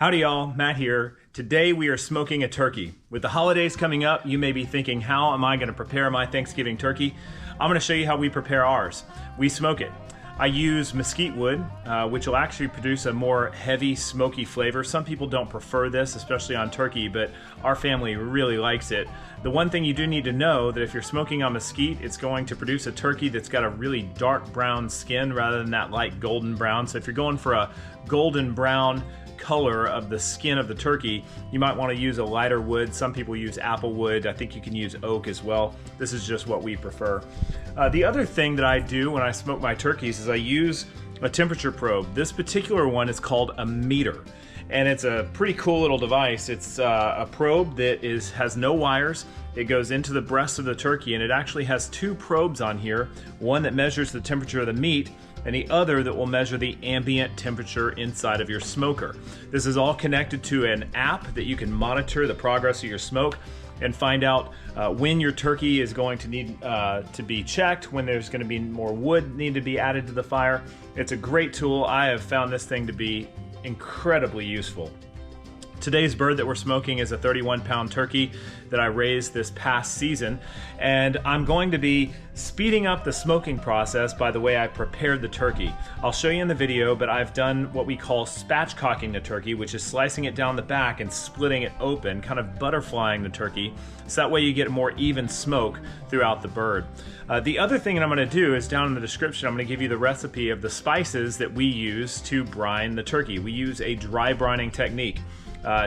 Howdy y'all, Matt here. Today we are smoking a turkey. With the holidays coming up, you may be thinking, how am I going to prepare my Thanksgiving turkey? I'm going to show you how we prepare ours. We smoke it. I use mesquite wood, which will actually produce a more heavy, smoky flavor. Some people don't prefer this, especially on turkey, but our family really likes it. The one thing you do need to know that if you're smoking on mesquite, it's going to produce a turkey that's got a really dark brown skin rather than that light golden brown. So if you're going for a golden brown color of the skin of the turkey, you might want to use a lighter wood. Some people use apple wood. I think you can use oak as well. This is just what we prefer. The other thing that I do when I smoke my turkeys is I use a temperature probe. This particular one is called a meter, and it's a pretty cool little device. It's a probe that has no wires. It goes into the breast of the turkey, and it actually has two probes on here, one that measures the temperature of the meat and the other that will measure the ambient temperature inside of your smoker. This is all connected to an app that you can monitor the progress of your smoke and find out when your turkey is going to need to be checked, when there's going to be more wood need to be added to the fire. It's a great tool. I have found this thing to be incredibly useful. Today's bird that we're smoking is a 31-pound turkey that I raised this past season, and I'm going to be speeding up the smoking process by the way I prepared the turkey. I'll show you in the video, but I've done what we call spatchcocking the turkey, which is slicing it down the back and splitting it open, kind of butterflying the turkey, so that way you get a more even smoke throughout the bird. The other thing that I'm going to do is down in the description, I'm going to give you the recipe of the spices that we use to brine the turkey. We use a dry brining technique.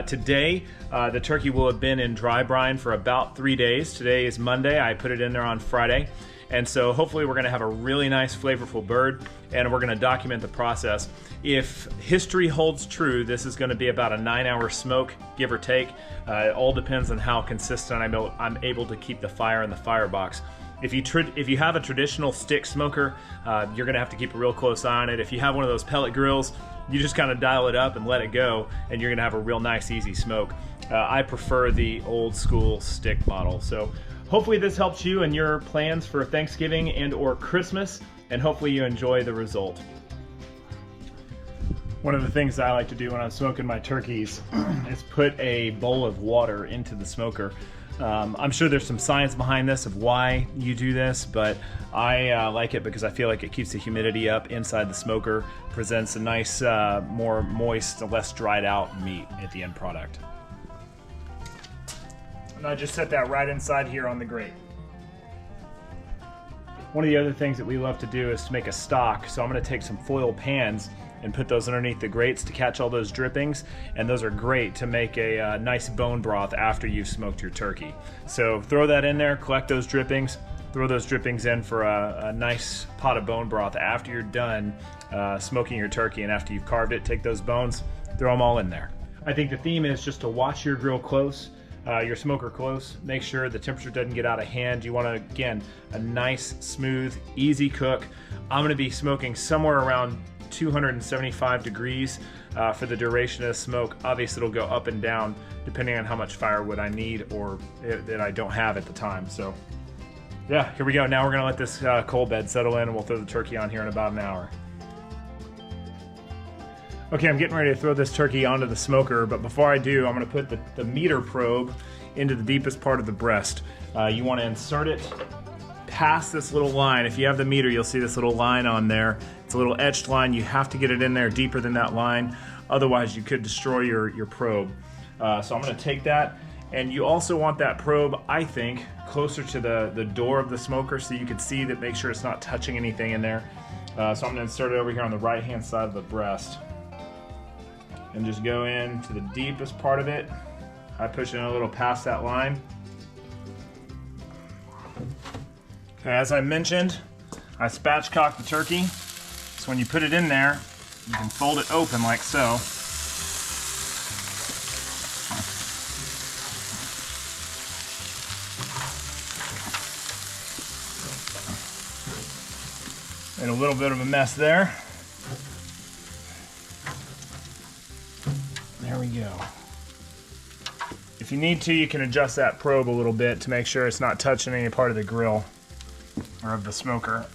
Today, the turkey will have been in dry brine for about 3 days. Today is Monday. I put it in there on Friday. And so hopefully we're going to have a really nice, flavorful bird, and we're going to document the process. If history holds true, this is going to be about a 9-hour smoke, give or take. It all depends on how consistent I'm able to keep the fire in the firebox. If you have a traditional stick smoker, you're going to have to keep a real close eye on it. If you have one of those pellet grills, you just kind of dial it up and let it go, and you're going to have a real nice, easy smoke. I prefer the old school stick model. So hopefully this helps you in your plans for Thanksgiving and or Christmas, and hopefully you enjoy the result. One of the things I like to do when I'm smoking my turkeys is put a bowl of water into the smoker. I'm sure there's some science behind this of why you do this, but I like it because I feel like it keeps the humidity up inside the smoker, presents a nice, more moist, less dried out meat at the end product. And I just set that right inside here on the grate. One of the other things that we love to do is to make a stock, so I'm going to take some foil pans and put those underneath the grates to catch all those drippings, and those are great to make a nice bone broth after you've smoked your turkey. So throw that in there, collect those drippings, throw those drippings in for a nice pot of bone broth after you're done smoking your turkey, and after you've carved it, take those bones, throw them all in there. I think the theme is just to watch your grill close, your smoker close, make sure the temperature doesn't get out of hand. You want to, again, a nice, smooth, easy cook. I'm going to be smoking somewhere around 275 degrees for the duration of the smoke. Obviously it'll go up and down depending on how much firewood I need or that I don't have at the time. So yeah, here we go. Now we're gonna let this coal bed settle in, and we'll throw the turkey on here in about an hour. Okay, I'm getting ready to throw this turkey onto the smoker, but before I do, I'm gonna put the meter probe into the deepest part of the breast. You wanna insert it past this little line. If you have the meter, you'll see this little line on there. It's a little etched line. You have to get it in there deeper than that line, otherwise you could destroy your probe. So I'm going to take that, and you also want that probe, I think, closer to the door of the smoker so you can see that, make sure it's not touching anything in there. So I'm going to insert it over here on the right hand side of the breast and just go in to the deepest part of it. I push it in a little past that line. Okay, as I mentioned, I spatchcock the turkey. So when you put it in there, you can fold it open like so. And a little bit of a mess there. There we go. If you need to, you can adjust that probe a little bit to make sure it's not touching any part of the grill or of the smoker.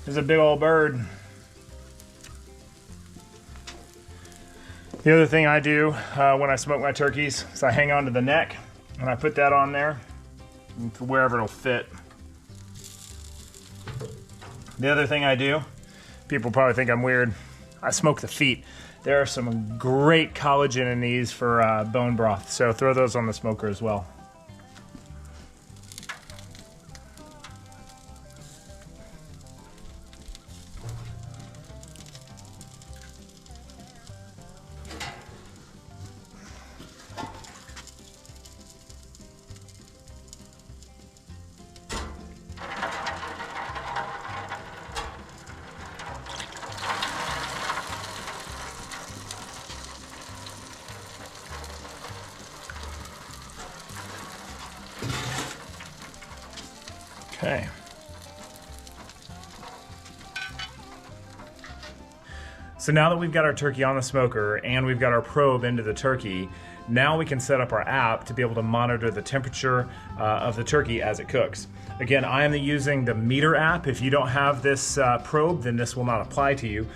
There's a big old bird. The other thing I do when I smoke my turkeys is I hang on to the neck and I put that on there wherever it'll fit. The other thing I do, people probably think I'm weird, I smoke the feet. There are some great collagen in these for bone broth, so throw those on the smoker as well. Okay. So now that we've got our turkey on the smoker and we've got our probe into the turkey, now we can set up our app to be able to monitor the temperature of the turkey as it cooks. Again, I am using the meter app. If you don't have this probe, then this will not apply to you.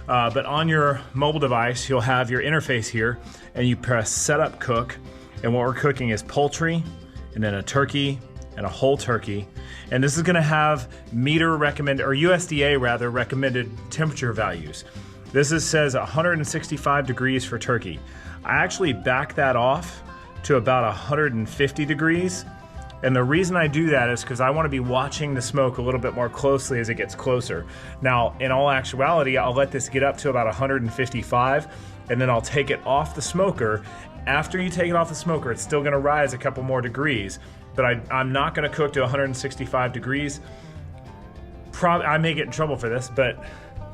But on your mobile device, you'll have your interface here and you press setup cook. And what we're cooking is poultry and then a turkey and a whole turkey. And this is gonna have meter recommended, or USDA rather, recommended temperature values. This says 165 degrees for turkey. I actually back that off to about 150 degrees. And the reason I do that is because I want to be watching the smoke a little bit more closely as it gets closer. Now, in all actuality, I'll let this get up to about 155 and then I'll take it off the smoker. After you take it off the smoker, it's still gonna rise a couple more degrees, but I'm not gonna cook to 165 degrees. I may get in trouble for this, but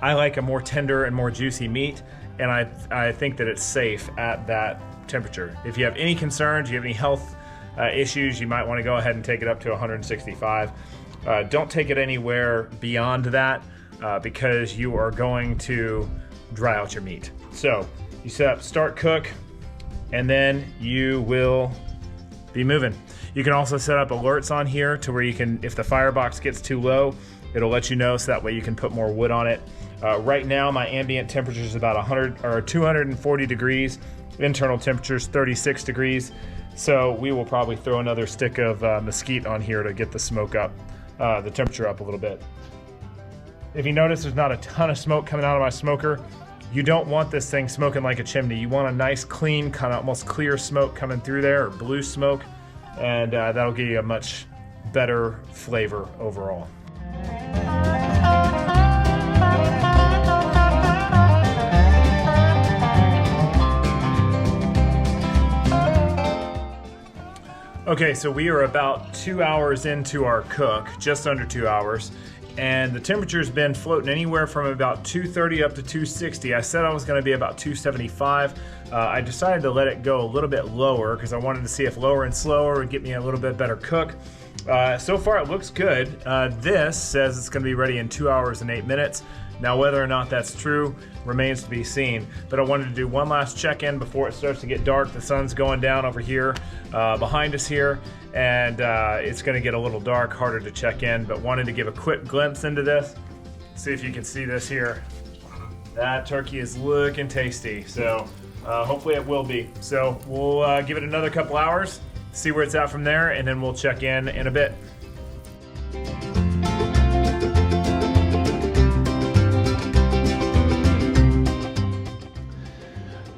I like a more tender and more juicy meat, and I think that it's safe at that temperature. If you have any concerns, you have any health issues, you might wanna go ahead and take it up to 165. Don't take it anywhere beyond that because you are going to dry out your meat. So you set up start cook, and then you will be moving. You can also set up alerts on here to where you can, if the firebox gets too low, it'll let you know, so that way you can put more wood on it. Right now, my ambient temperature is about 240 degrees. Internal temperature is 36 degrees. So we will probably throw another stick of mesquite on here to get the smoke up, the temperature up a little bit. If you notice, there's not a ton of smoke coming out of my smoker. You don't want this thing smoking like a chimney. You want a nice, clean, kind of almost clear smoke coming through there, or blue smoke, and that'll give you a much better flavor overall. Okay, so we are about 2 hours into our cook, just under 2 hours. And the temperature's been floating anywhere from about 230 up to 260. I said I was gonna be about 275. I decided to let it go a little bit lower because I wanted to see if lower and slower would get me a little bit better cook. So far it looks good. This says it's gonna be ready in 2 hours and 8 minutes. Now whether or not that's true remains to be seen, but I wanted to do one last check-in before it starts to get dark. The sun's going down over here behind us here, and it's gonna get a little dark, harder to check in, but wanted to give a quick glimpse into this. See if you can see this here. That turkey is looking tasty, so hopefully it will be. So we'll give it another couple hours, see where it's at from there, and then we'll check in a bit.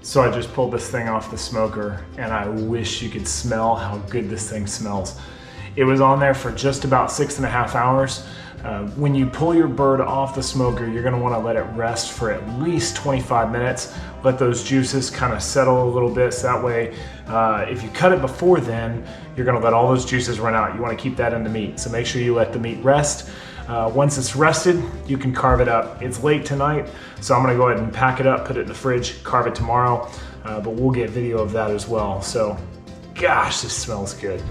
So I just pulled this thing off the smoker, and I wish you could smell how good this thing smells. It was on there for just about 6.5 hours. When you pull your bird off the smoker, you're gonna wanna let it rest for at least 25 minutes. Let those juices kind of settle a little bit, so that way, if you cut it before then, you're gonna let all those juices run out. You wanna keep that in the meat, so make sure you let the meat rest. Once it's rested, you can carve it up. It's late tonight, so I'm gonna go ahead and pack it up, put it in the fridge, carve it tomorrow, but we'll get video of that as well. So, gosh, this smells good.